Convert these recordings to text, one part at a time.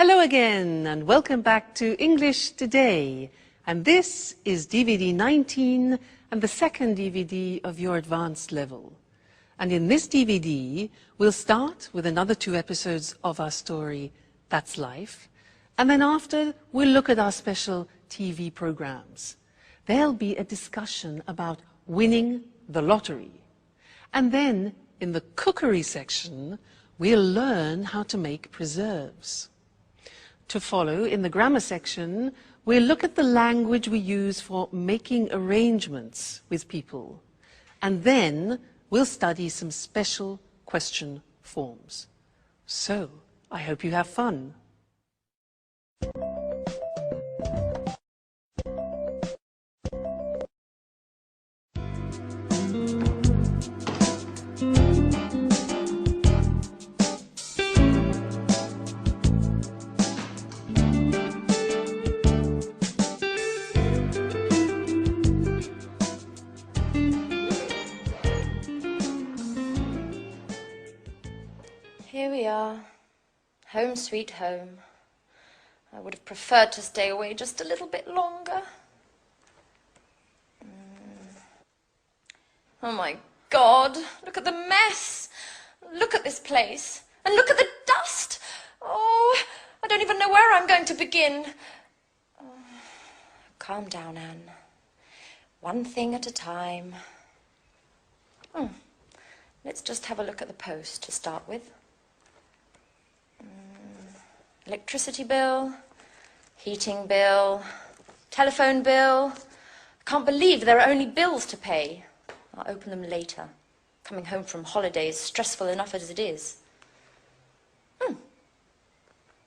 Hello again and welcome back to English Today. And this is DVD 19 and the second DVD of your advanced level. And in this DVD, we'll start with another 2 episodes of our story, That's Life. And then after, we'll look at our special TV programs. There'll be a discussion about winning the lottery. And then, in the cookery section, we'll learn how to make preserves. To follow, in the grammar section, we'll look at the language we use for making arrangements with people. And then we'll study some special question forms. So, I hope you have fun. Here we are, home sweet home. I would have preferred to stay away just a little bit longer. Oh my God, look at the mess. Look at this place, and look at the dust. Oh, I don't even know where I'm going to begin. Oh, calm down, Anne. One thing at a time. Let's just have a look at the post to start with. Electricity bill, heating bill, telephone bill. I can't believe there are only bills to pay. I'll open them later. Coming home from holidays, stressful enough as it is.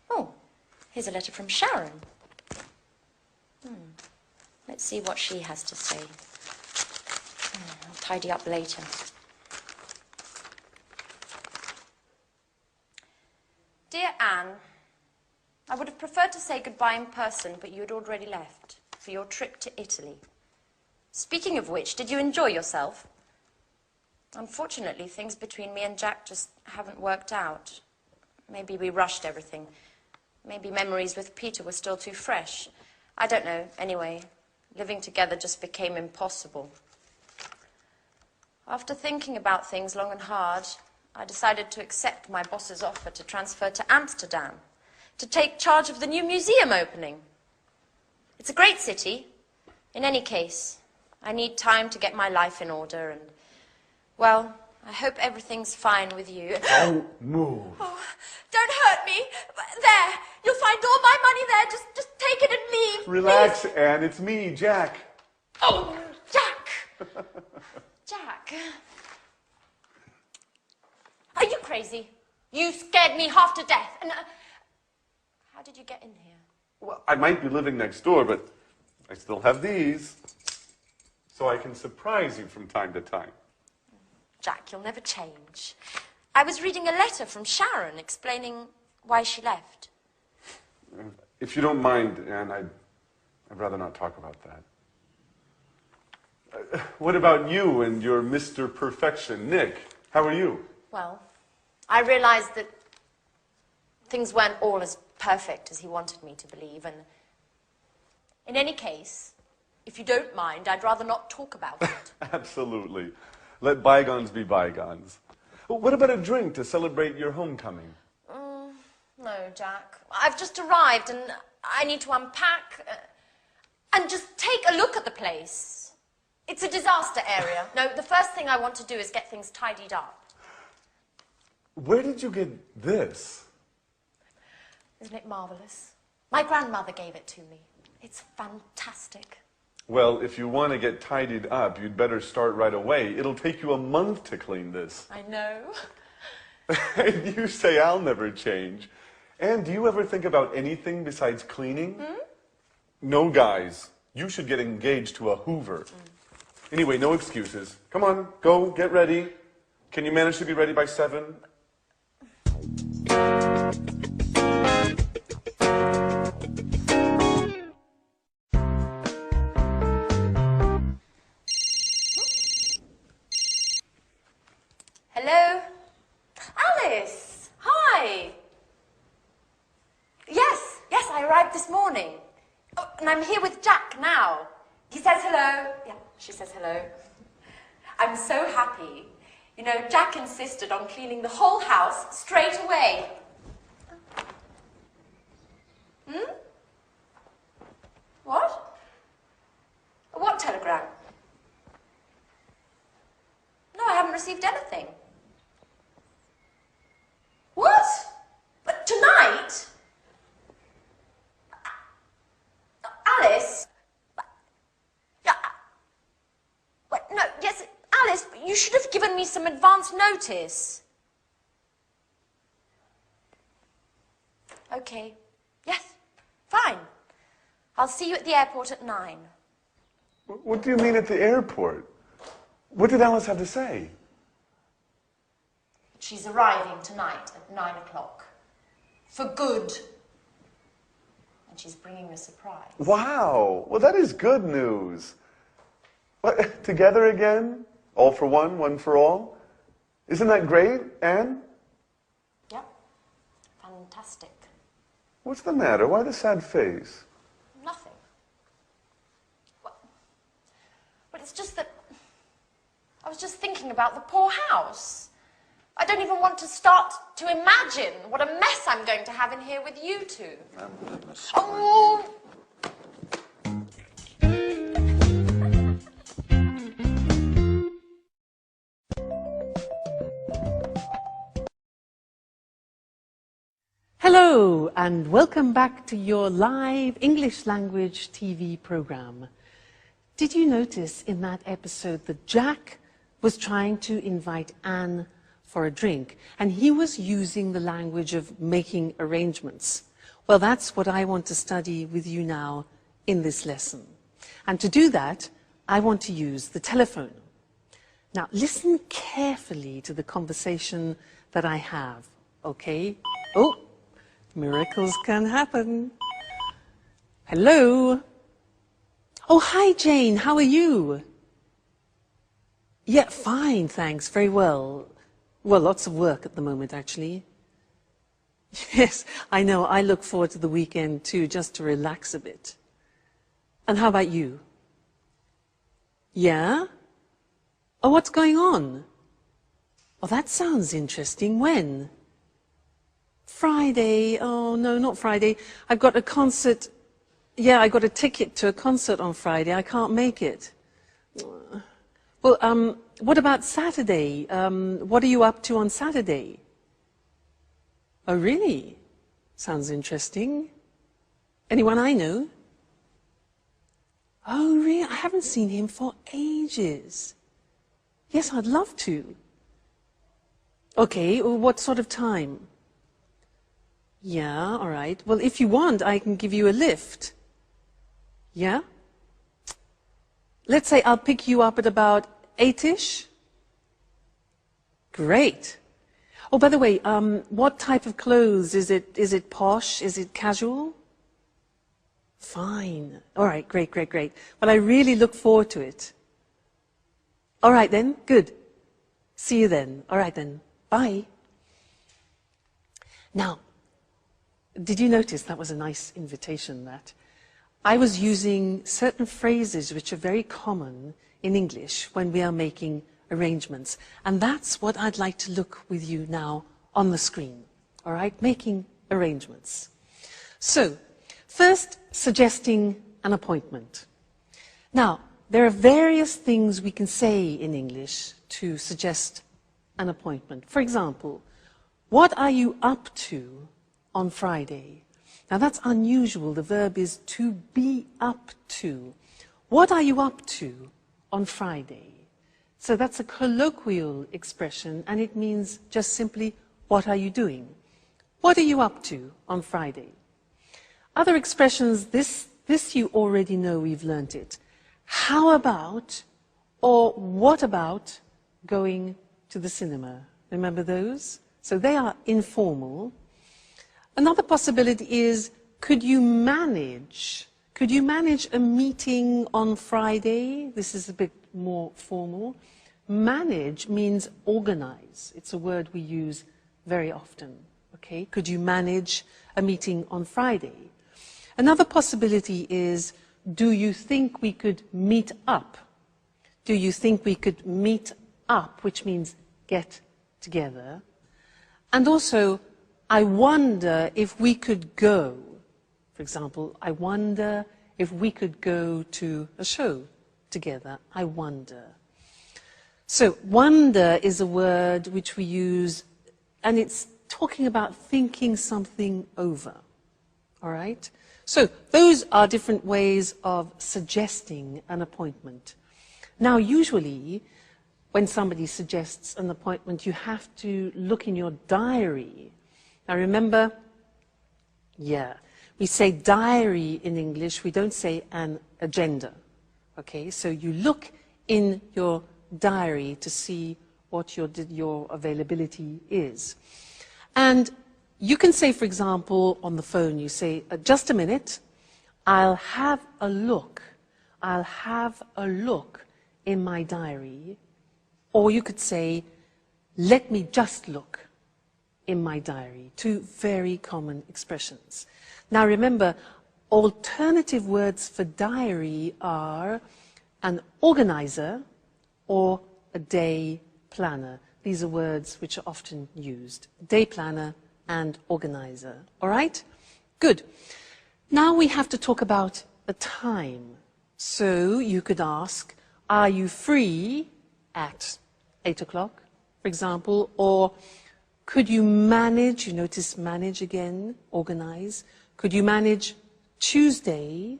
Oh, here's a letter from Sharon. Let's see what she has to say. I'll tidy up later. Dear Anne, I would have preferred to say goodbye in person, but you had already left for your trip to Italy. Speaking of which, did you enjoy yourself? Unfortunately, things between me and Jack just haven't worked out. Maybe we rushed everything. Maybe memories with Peter were still too fresh. I don't know. Anyway, living together just became impossible. After thinking about things long and hard, I decided to accept my boss's offer to transfer to Amsterdam, to take charge of the new museum opening. It's a great city. In any case, I need time to get my life in order and, well, I hope everything's fine with you. Don't move. Oh, don't hurt me. There, you'll find all my money there. Just take it and leave. Relax, please. Anne. It's me, Jack. Oh, Jack. Jack. Are you crazy? You scared me half to death. And how did you get in here? Well, I might be living next door, but I still have these. So I can surprise you from time to time. Jack, you'll never change. I was reading a letter from Sharon explaining why she left. If you don't mind, Anne, I'd rather not talk about that. What about you and your Mr. Perfection, Nick? How are you? Well, I realized that things weren't all as perfect as he wanted me to believe, and in any case, if you don't mind, I'd rather not talk about it. Absolutely. Let bygones be bygones. What about a drink to celebrate your homecoming? No, Jack. I've just arrived and I need to unpack and just take a look at the place. It's a disaster area. No, the first thing I want to do is get things tidied up. Where did you get this? Isn't it marvelous? My grandmother gave it to me. It's fantastic. Well, if you want to get tidied up, you'd better start right away. It'll take you a month to clean this. I know. And you say I'll never change. And do you ever think about anything besides cleaning? No, guys. You should get engaged to a Hoover. Anyway, no excuses. Come on, go, get ready. Can you manage to be ready by 7? Hello? Alice! Hi! Yes, and I'm here with Jack now. He says hello. Yeah, she says hello. I'm so happy. You know, Jack insisted on cleaning the whole house straight away. Hmm? What? What telegram? No, I haven't received anything. What? But tonight? Alice? Yeah. Wait, no, yes, Alice, but you should have given me some advance notice. Okay. Yes, fine. I'll see you at the airport at 9. What do you mean at the airport? What did Alice have to say? She's arriving tonight at 9 o'clock. For good. And she's bringing a surprise. Wow. Well, that is good news. What, together again? All for one for all? Isn't that great, Anne? Yep. Fantastic. What's the matter? Why the sad face? Nothing. Well, but it's just that I was just thinking about the poor house. I don't even want to start to imagine what a mess I'm going to have in here with you two. Oh! Hello, and welcome back to your live English language TV program. Did you notice in that episode that Jack was trying to invite Anne for a drink, and he was using the language of making arrangements? Well, that's what I want to study with you now in this lesson. And to do that, I want to use the telephone. Now, listen carefully to the conversation that I have, okay? Oh, miracles can happen. Hello? Oh, hi, Jane. How are you? Yeah, fine, thanks. Very well. Well, lots of work at the moment, actually. Yes, I know. I look forward to the weekend, too, just to relax a bit. And how about you? Yeah? Oh, what's going on? Oh, that sounds interesting. When? Friday. Oh, no, not Friday. I've got a concert. Yeah, I got a ticket to a concert on Friday. I can't make it. Well, what about Saturday? What are you up to on Saturday? Oh, really? Sounds interesting. Anyone I know? Oh, really? I haven't seen him for ages. Yes, I'd love to. Okay, well, what sort of time? Yeah, all right. Well, if you want, I can give you a lift. Yeah? Let's say I'll pick you up at about 8-ish. Great. Oh, by the way, what type of clothes? Is it posh? Is it casual? Fine. All right, great, great, great. Well, I really look forward to it. All right then, good. See you then. All right then. Bye. Now, did you notice that was a nice invitation, that? I was using certain phrases which are very common in English when we are making arrangements. And that's what I'd like to look with you now on the screen. All right, making arrangements. So, first, suggesting an appointment. Now, there are various things we can say in English to suggest an appointment. For example, what are you up to on Friday? Now that's unusual. The verb is to be up to. What are you up to on Friday? So that's a colloquial expression, and it means just simply, what are you doing? What are you up to on Friday? Other expressions, this you already know, we've learnt it. How about, or what about going to the cinema? Remember those? So they are informal. Another possibility is, could you manage a meeting on Friday? This is a bit more formal. Manage means organize. It's a word we use very often. Okay? Could you manage a meeting on Friday? Another possibility is, do you think we could meet up? Do you think we could meet up, which means get together? And also, I wonder if we could go. For example, I wonder if we could go to a show together. I wonder. So, wonder is a word which we use, and it's talking about thinking something over. All right? So, those are different ways of suggesting an appointment. Now, usually, when somebody suggests an appointment, you have to look in your diary. Now, remember, we say diary in English, we don't say an agenda. Okay, so you look in your diary to see what your availability is. And you can say, for example, on the phone, you say, just a minute, I'll have a look. I'll have a look in my diary. Or you could say, let me just look in my diary. Two very common expressions. Now remember, alternative words for diary are an organizer or a day planner. These are words which are often used. Day planner and organizer. All right? Good. Now we have to talk about a time. So you could ask, are you free at 8 o'clock, for example? Or could you manage, you notice manage again, organize. Could you manage Tuesday?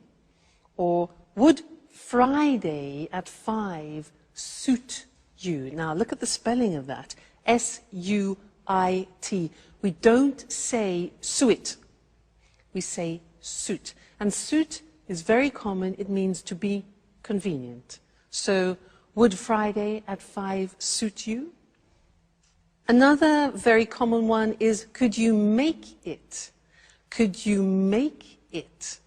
Or would Friday at 5 suit you? Now look at the spelling of that. S-U-I-T. We don't say suit. We say suit. And suit is very common. It means to be convenient. So, would Friday at 5 suit you? Another very common one is, could you make it? Could you make it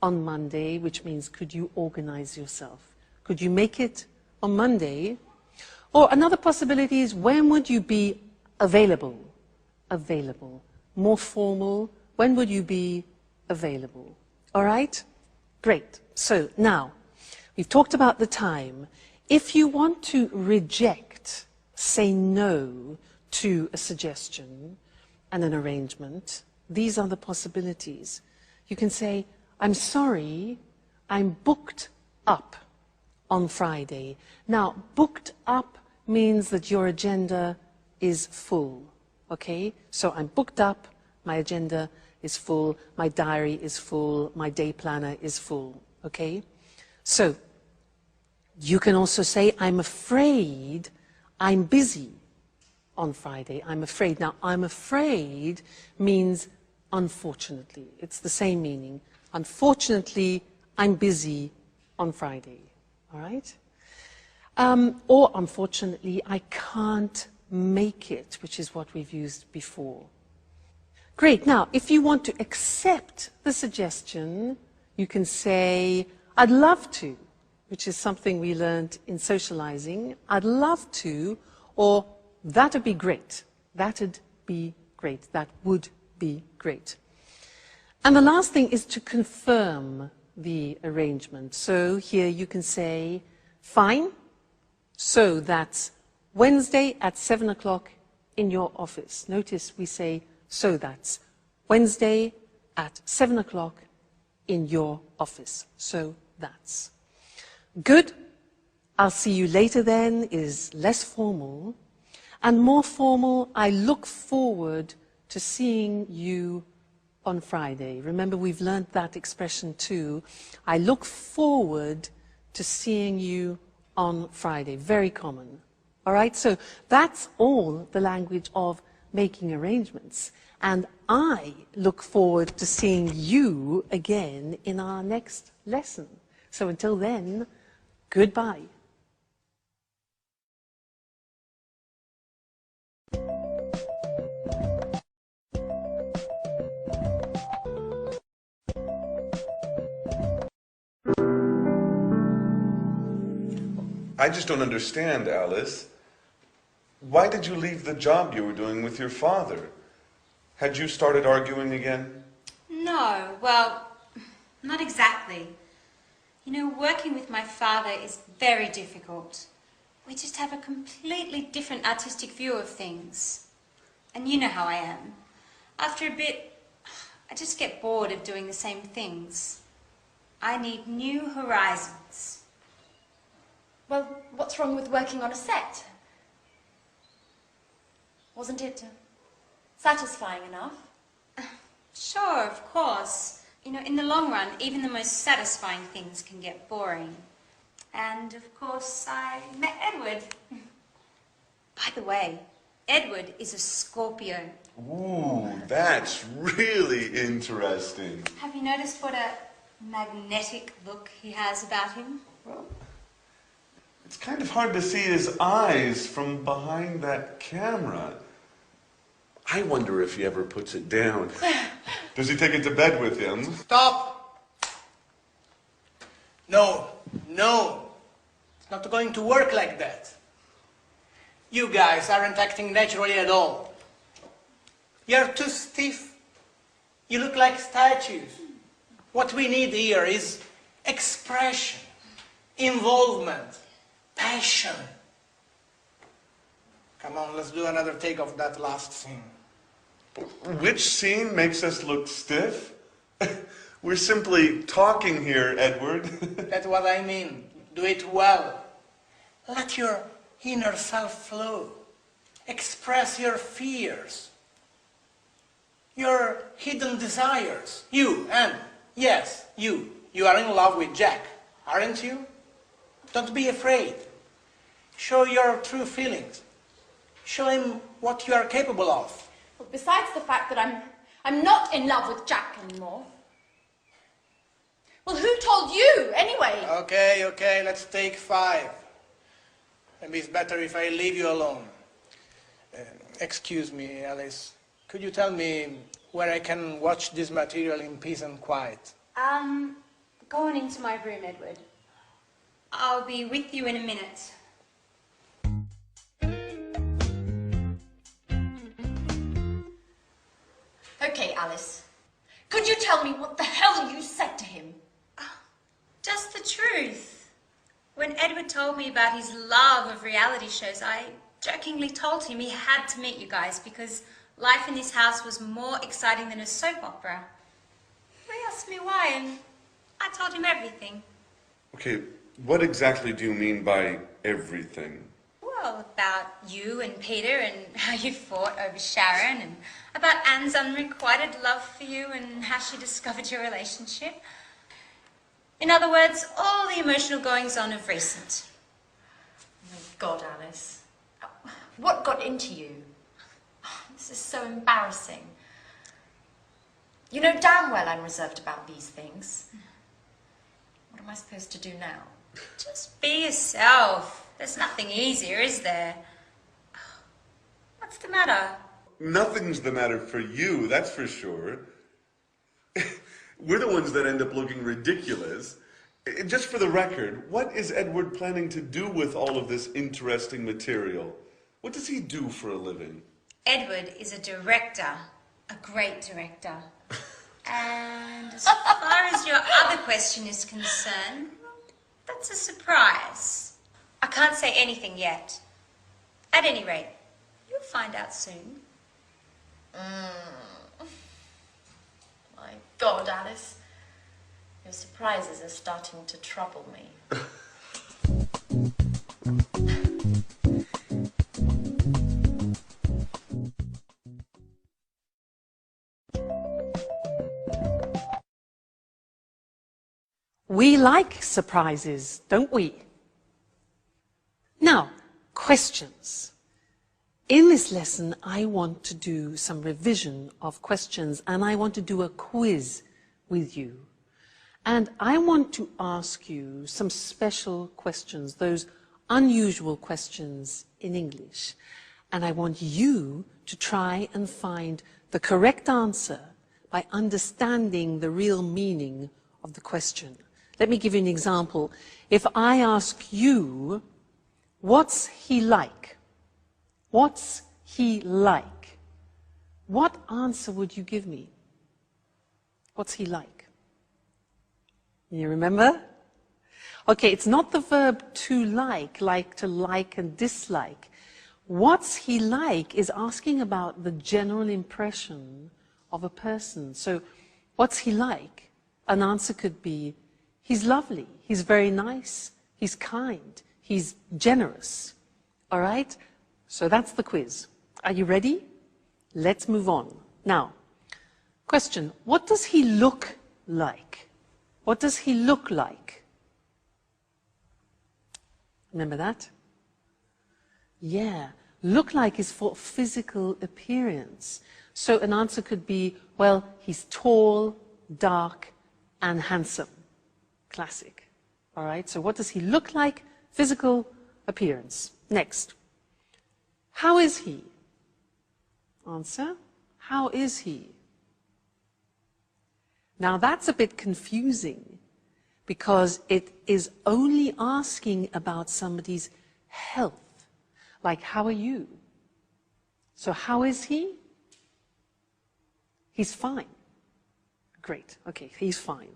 on Monday, which means could you organize yourself? Could you make it on Monday? Or another possibility is, when would you be available? Available. More formal, when would you be available? All right? Great. So now, we've talked about the time. If you want to reject, say no to a suggestion and an arrangement, these are the possibilities. You can say, I'm sorry, I'm booked up on Friday. Now, booked up means that your agenda is full, okay? So I'm booked up, my agenda is full, my diary is full, my day planner is full, okay? So, you can also say, I'm afraid I'm busy on Friday. I'm afraid. Now, I'm afraid means unfortunately. It's the same meaning. Unfortunately, I'm busy on Friday. All right? Or unfortunately, I can't make it, which is what we've used before. Great. Now, if you want to accept the suggestion, you can say, I'd love to, which is something we learned in socializing. I'd love to, or that'd be great. That'd be great. That would be great. And the last thing is to confirm the arrangement. So here you can say, fine, so that's Wednesday at 7 o'clock in your office. Notice we say, so that's Wednesday at 7 o'clock in your office. So that's. Good. I'll see you later then is less formal. And more formal, I look forward to seeing you on Friday. Remember, we've learned that expression too. I look forward to seeing you on Friday. Very common. All right, so that's all the language of making arrangements. And I look forward to seeing you again in our next lesson. So until then, goodbye. I just don't understand, Alice. Why did you leave the job you were doing with your father? Had you started arguing again? No, well, Not exactly. You know, working with my father is very difficult. We just have a completely different artistic view of things. And you know how I am. After a bit, I just get bored of doing the same things. I need new horizons. Well, what's wrong with working on a set? Wasn't it satisfying enough? Sure, of course. You know, in the long run, even the most satisfying things can get boring. And, of course, I met Edward. By the way, Edward is a Scorpio. Ooh, that's really interesting. Have you noticed what a magnetic look he has about him? Well, it's kind of hard to see his eyes from behind that camera. I wonder if he ever puts it down. Does he take it to bed with him? Stop! No, no. It's not going to work like that. You guys aren't acting naturally at all. You're too stiff. You look like statues. What we need here is expression, involvement, passion. Come on, let's do another take of that last scene. Which scene makes us look stiff? We're simply talking here, Edward. That's what I mean. Do it well. Let your inner self flow. Express your fears, your hidden desires. You, and yes, you are in love with Jack, aren't you? Don't be afraid. Show your true feelings. Show him what you are capable of. Well, besides the fact that I'm not in love with Jack anymore. Well, who told you, anyway? Okay, let's take 5. Maybe it's better if I leave you alone. Excuse me, Alice. Could you tell me where I can watch this material in peace and quiet? Go on into my room, Edward. I'll be with you in a minute. Okay, Alice. Could you tell me what the hell you said to him? Just the truth. When Edward told me about his love of reality shows, I jokingly told him he had to meet you guys because life in this house was more exciting than a soap opera. He asked me why, and I told him everything. Okay, what exactly do you mean by everything? Well, about you and Peter and how you fought over Sharon and about Anne's unrequited love for you and how she discovered your relationship. In other words, all the emotional goings-on of recent. Oh my God, Alice. What got into you? This is so embarrassing. You know damn well I'm reserved about these things. What am I supposed to do now? Just be yourself. There's nothing easier, is there? What's the matter? Nothing's the matter for you, that's for sure. We're the ones that end up looking ridiculous. Just for the record, what is Edward planning to do with all of this interesting material? What does he do for a living? Edward is a director, a great director. And as far as your other question is concerned, that's a surprise. I can't say anything yet. At any rate, you'll find out soon. My God, Alice. Your surprises are starting to trouble me. We like surprises, don't we? Now, questions. In this lesson, I want to do some revision of questions, and I want to do a quiz with you. And I want to ask you some special questions, those unusual questions in English. And I want you to try and find the correct answer by understanding the real meaning of the question. Let me give you an example. If I ask you, what's he like? What's he like? What answer would you give me? What's he like? You remember? Okay, it's not the verb to like and dislike. What's he like is asking about the general impression of a person. So, what's he like? An answer could be, he's lovely, he's very nice, he's kind, he's generous. All right? So that's the quiz. Are you ready? Let's move on. Now, question, what does he look like? What does he look like? Remember that? Yeah, look like is for physical appearance. So an answer could be, well, he's tall, dark, and handsome. Classic. All right, so what does he look like? Physical appearance. Next. How is he? Answer, how is he? Now that's a bit confusing because it is only asking about somebody's health. Like, how are you? So how is he? He's fine. Great. Okay, he's fine.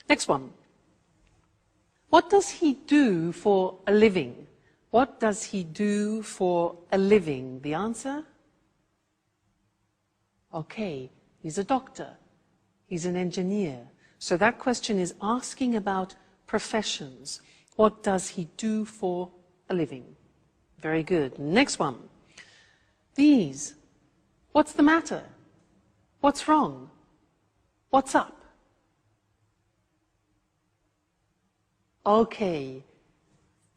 Next one. What does he do for a living? What does he do for a living? The answer? Okay, he's a doctor. He's an engineer. So that question is asking about professions. What does he do for a living? Very good. Next one. These. What's the matter? What's wrong? What's up? Okay.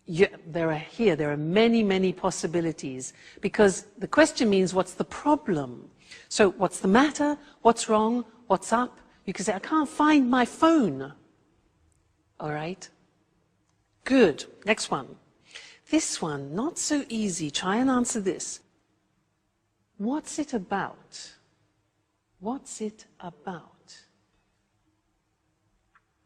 There are many, many possibilities because the question means what's the problem? So what's the matter? What's wrong? What's up? You can say, I can't find my phone. All right? Good. Next one. This one, not so easy. Try and answer this. What's it about? What's it about?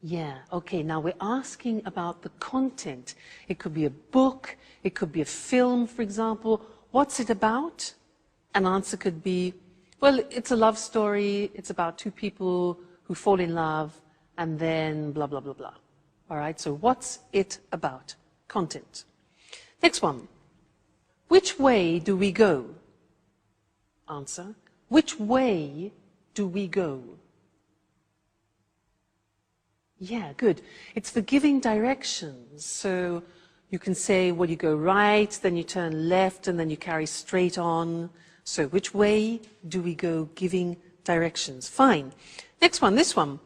Yeah, okay, now we're asking about the content. It could be a book, it could be a film, for example. What's it about? An answer could be, well, it's a love story, it's about two people who fall in love, and then blah, blah, blah, blah. All right, so what's it about? Content. Next one. Which way do we go? Answer. Which way do we go? Yeah, good. It's for giving directions. So you can say, well, you go right, then you turn left, and then you carry straight on. So which way do we go? Giving directions. Fine. Next one, this one.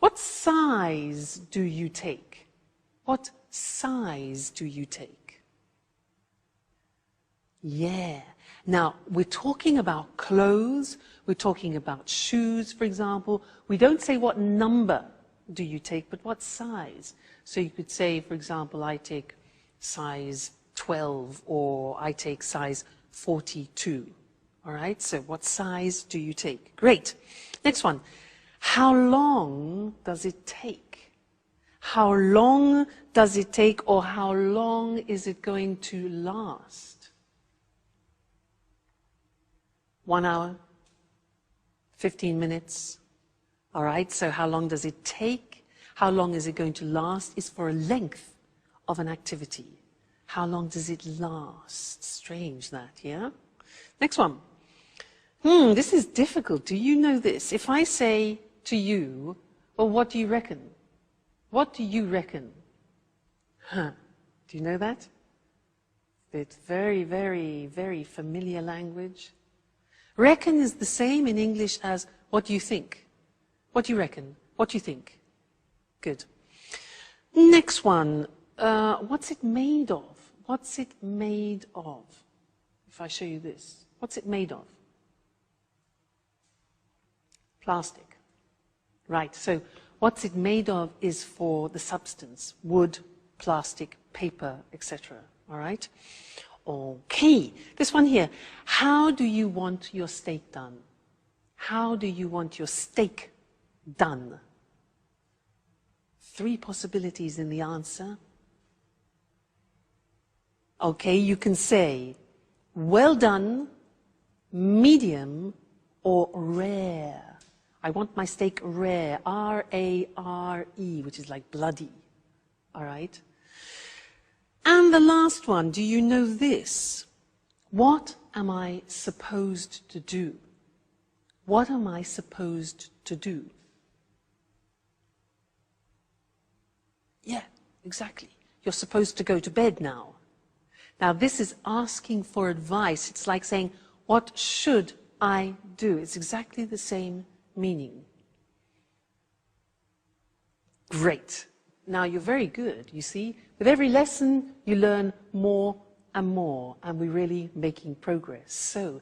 What size do you take? What size do you take? Yeah. Now, we're talking about clothes. We're talking about shoes, for example. We don't say what number do you take, but what size? So you could say, for example, I take size 12 or I take size 42. All right, so what size do you take? Great. Next one. How long does it take? How long does it take, or how long is it going to last? 1 hour? 15 minutes? All right, so how long does it take? How long is it going to last? Is for a length of an activity. How long does it last? Strange that, yeah? Next one. This is difficult. Do you know this? If I say to you, well, what do you reckon? What do you reckon? Huh. Do you know that? It's very, very, very familiar language. Reckon is the same in English as what do you think? What do you reckon? What do you think? Good. Next one. What's it made of? What's it made of? If I show you this. What's it made of? Plastic. Right. So what's it made of is for the substance. Wood, plastic, paper, etc. All right? Okay. This one here. How do you want your steak done? How do you want your steak done? 3 possibilities in the answer. Okay, you can say well done, medium, or rare. I want my steak rare, R-A-R-E, which is like bloody. All right? And the last one, do you know this? What am I supposed to do? What am I supposed to do? Yeah, exactly. You're supposed to go to bed now. Now, this is asking for advice. It's like saying, what should I do? It's exactly the same meaning. Great. Now, you're very good, you see. With every lesson, you learn more and more, and we're really making progress. So,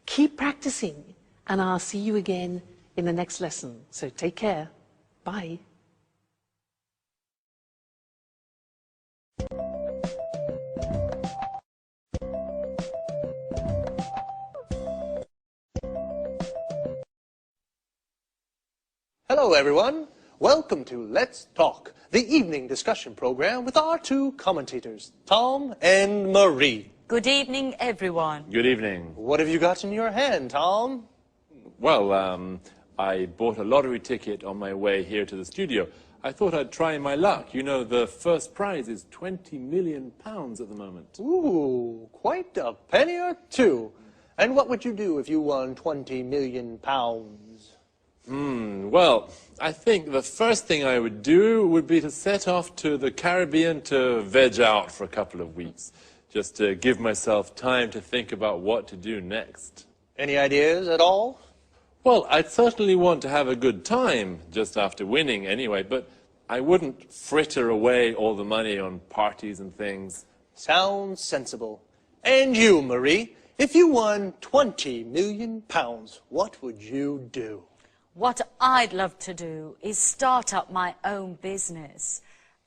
keep practicing, and I'll see you again in the next lesson. So, take care. Bye. Hello, everyone. Welcome to Let's Talk, the evening discussion program with our two commentators, Tom and Marie. Good evening, everyone. Good evening. What have you got in your hand, Tom? Well, I bought a lottery ticket on my way here to the studio. I thought I'd try my luck. You know, the first prize is £20 million at the moment. Ooh, quite a penny or two. And what would you do if you won £20 million? Well, I think the first thing I would do would be to set off to the Caribbean to veg out for a couple of weeks, just to give myself time to think about what to do next. Any ideas at all? Well, I'd certainly want to have a good time just after winning anyway, but I wouldn't fritter away all the money on parties and things. Sounds sensible. And you, Marie, if you won £20 million, what would you do? What I'd love to do is start up my own business.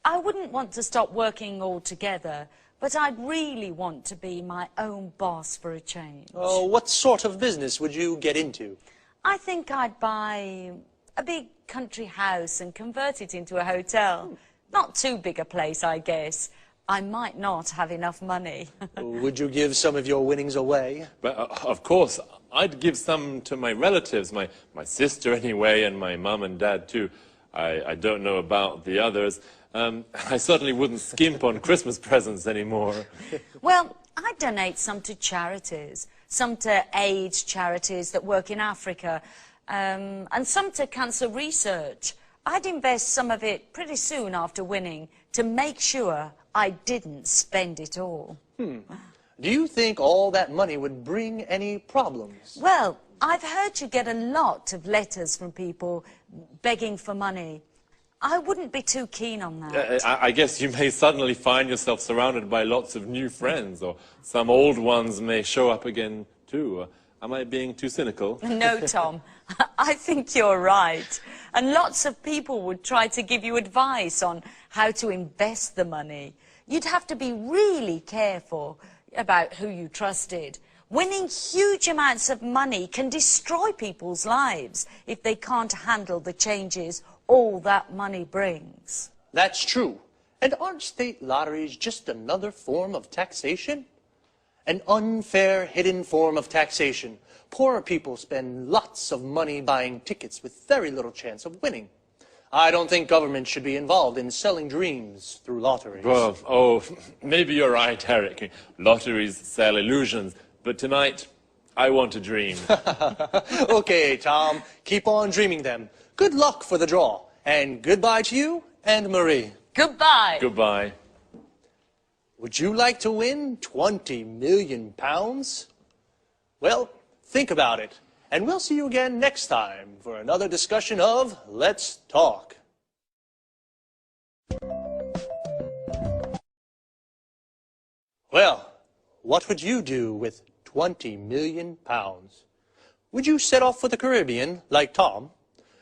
I wouldn't want to stop working altogether, but I'd really want to be my own boss for a change. Oh, what sort of business would you get into? I think I'd buy a big country house and convert it into a hotel. Not too big a place, I guess. I might not have enough money. Would you give some of your winnings away? But, of course, I'd give some to my relatives, my sister anyway, and my mum and dad too. I don't know about the others. I certainly wouldn't skimp on Christmas presents anymore. Well, I'd donate some to charities, some to AIDS charities that work in Africa, and some to cancer research. I'd invest some of it pretty soon after winning to make sure I didn't spend it all. Do you think all that money would bring any problems? Well, I've heard you get a lot of letters from people begging for money. I wouldn't be too keen on that. I guess you may suddenly find yourself surrounded by lots of new friends, or some old ones may show up again too. Am I being too cynical? No, Tom. I think you're right. And lots of people would try to give you advice on how to invest the money. You'd have to be really careful about who you trusted. Winning huge amounts of money can destroy people's lives if they can't handle the changes all that money brings. That's true. And aren't state lotteries just another form of taxation? An unfair, hidden form of taxation. Poorer people spend lots of money buying tickets with very little chance of winning. I don't think government should be involved in selling dreams through lotteries. Well, maybe you're right, Eric. Lotteries sell illusions, but tonight, I want to dream. Okay, Tom, keep on dreaming them. Good luck for the draw, and goodbye to you and Marie. Goodbye. Goodbye. Would you like to win £20 million? Well, think about it. And we'll see you again next time for another discussion of Let's Talk. Well, what would you do with £20 million? Would you set off for the Caribbean, like Tom?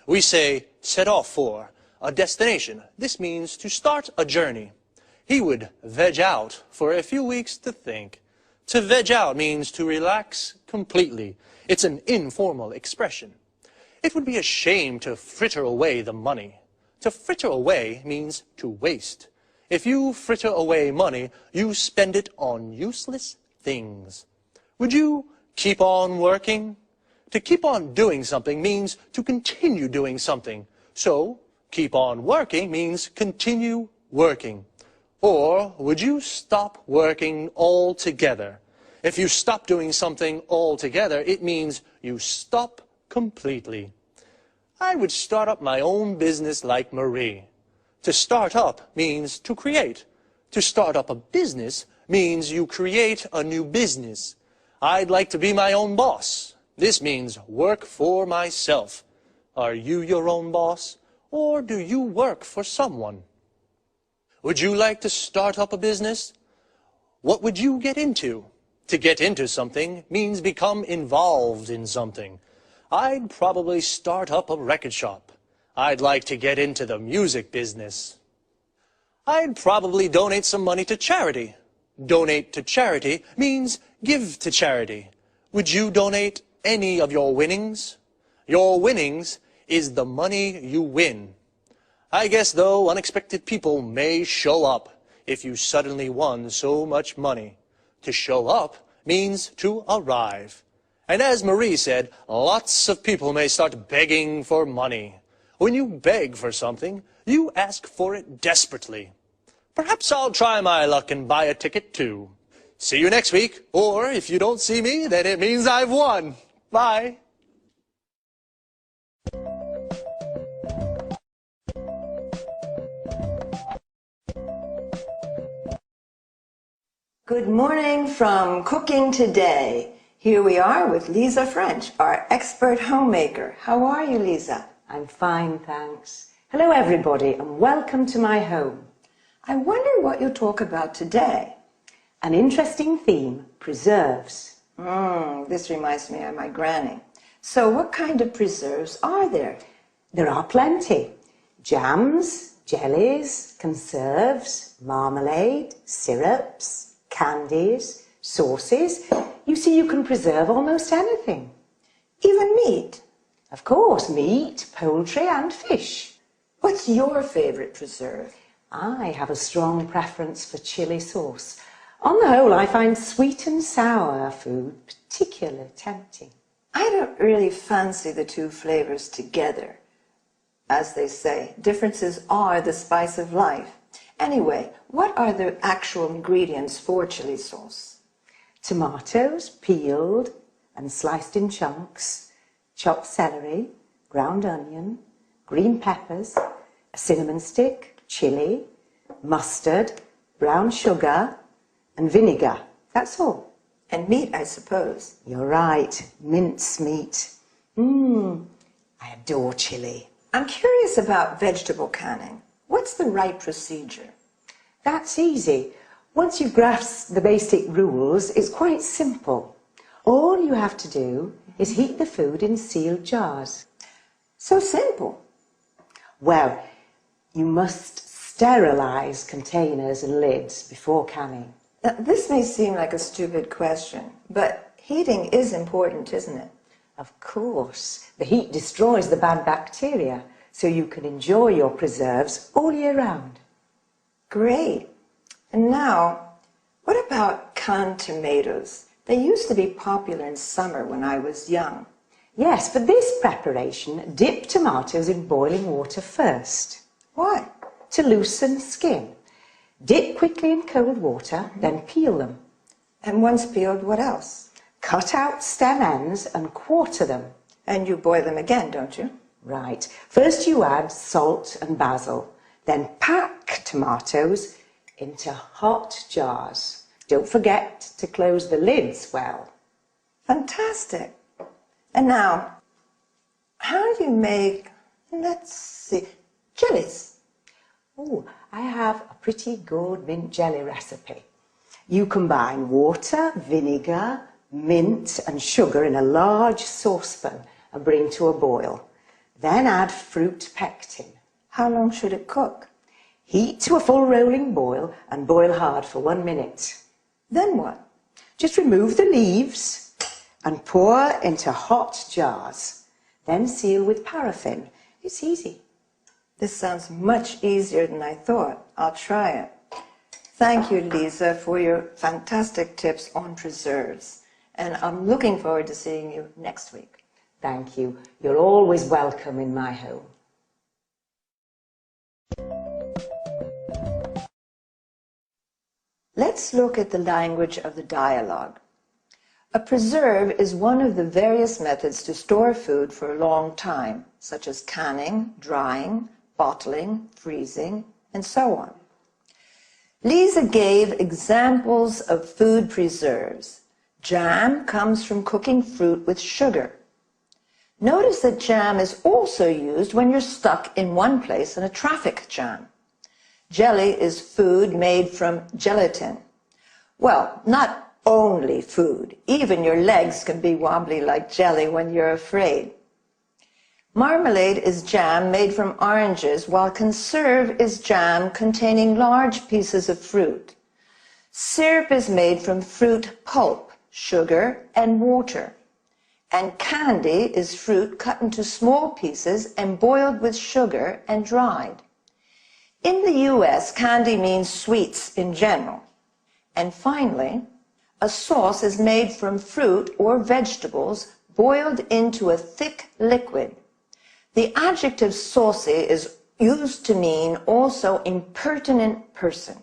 We say set off for a destination. This means to start a journey. He would veg out for a few weeks to think. To veg out means to relax completely. It's an informal expression. It would be a shame to fritter away the money. To fritter away means to waste. If you fritter away money, you spend it on useless things. Would you keep on working? To keep on doing something means to continue doing something. So, keep on working means continue working. Or would you stop working altogether? If you stop doing something altogether, it means you stop completely. I would start up my own business like Marie. To start up means to create. To start up a business means you create a new business. I'd like to be my own boss. This means work for myself. Are you your own boss, or do you work for someone? Would you like to start up a business? What would you get into? To get into something means become involved in something. I'd probably start up a record shop. I'd like to get into the music business. I'd probably donate some money to charity. Donate to charity means give to charity. Would you donate any of your winnings? Your winnings is the money you win. I guess, though, unexpected people may show up if you suddenly won so much money. To show up means to arrive. And as Marie said, lots of people may start begging for money. When you beg for something, you ask for it desperately. Perhaps I'll try my luck and buy a ticket too. See you next week, or if you don't see me, then it means I've won. Bye. Good morning from Cooking Today. Here we are with Lisa French, our expert homemaker. How are you, Lisa? I'm fine, thanks. Hello, everybody, and welcome to my home. I wonder what you'll talk about today. An interesting theme, preserves. This reminds me of my granny. So what kind of preserves are there? There are plenty. Jams, jellies, conserves, marmalade, syrups, candies, sauces. You see, you can preserve almost anything. Even meat? Of course, meat, poultry and fish. What's your favorite preserve? I have a strong preference for chili sauce. On the whole, I find sweet and sour food particularly tempting. I don't really fancy the two flavors together. As they say, differences are the spice of life. Anyway, what are the actual ingredients for chili sauce? Tomatoes, peeled and sliced in chunks, chopped celery, ground onion, green peppers, a cinnamon stick, chili, mustard, brown sugar, and vinegar. That's all. And meat, I suppose. You're right, mince meat. I adore chili. I'm curious about vegetable canning. What's the right procedure? That's easy. Once you grasp the basic rules, it's quite simple. All you have to do is heat the food in sealed jars. So simple. Well, you must sterilize containers and lids before canning. Now, this may seem like a stupid question, but heating is important, isn't it? Of course. The heat destroys the bad bacteria, so you can enjoy your preserves all year round. Great. And now, what about canned tomatoes? They used to be popular in summer when I was young. Yes, for this preparation, dip tomatoes in boiling water first. Why? To loosen skin. Dip quickly in cold water, then peel them. And once peeled, what else? Cut out stem ends and quarter them. And you boil them again, don't you? Right. First you add salt and basil. Then pack tomatoes into hot jars. Don't forget to close the lids well. Fantastic. And now, how do you make, let's see, jellies? Oh, I have a pretty good mint jelly recipe. You combine water, vinegar, mint and sugar in a large saucepan and bring to a boil. Then add fruit pectin. How long should it cook? Heat to a full rolling boil and boil hard for 1 minute. Then what? Just remove the leaves and pour into hot jars. Then seal with paraffin. It's easy. This sounds much easier than I thought. I'll try it. Thank you, Lisa, for your fantastic tips on preserves. And I'm looking forward to seeing you next week. Thank you. You're always welcome in my home. Let's look at the language of the dialogue. A preserve is one of the various methods to store food for a long time, such as canning, drying, bottling, freezing, and so on. Lisa gave examples of food preserves. Jam comes from cooking fruit with sugar. Notice that jam is also used when you're stuck in one place in a traffic jam. Jelly is food made from gelatin. Well, not only food. Even your legs can be wobbly like jelly when you're afraid. Marmalade is jam made from oranges, while conserve is jam containing large pieces of fruit. Syrup is made from fruit pulp, sugar, and water. And candy is fruit cut into small pieces and boiled with sugar and dried. In the US, candy means sweets in general. And finally, a sauce is made from fruit or vegetables boiled into a thick liquid. The adjective saucy is used to mean also impertinent person.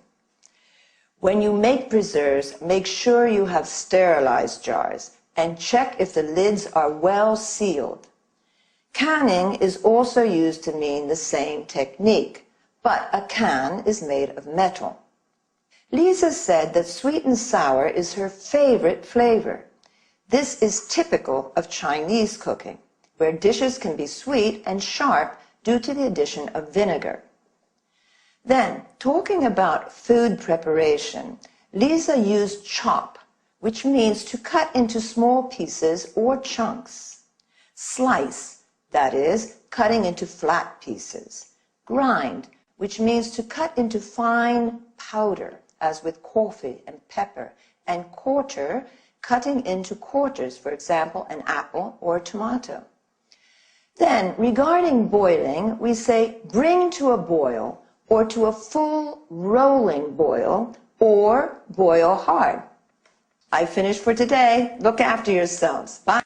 When you make preserves, make sure you have sterilized jars and check if the lids are well sealed. Canning is also used to mean the same technique, but a can is made of metal. Lisa said that sweet and sour is her favorite flavor. This is typical of Chinese cooking, where dishes can be sweet and sharp due to the addition of vinegar. Then, talking about food preparation, Lisa used chop, which means to cut into small pieces or chunks. Slice, that is, cutting into flat pieces. Grind, which means to cut into fine powder, as with coffee and pepper. And quarter, cutting into quarters, for example, an apple or a tomato. Then, regarding boiling, we say bring to a boil, or to a full rolling boil, or boil hard. I finished for today. Look after yourselves. Bye.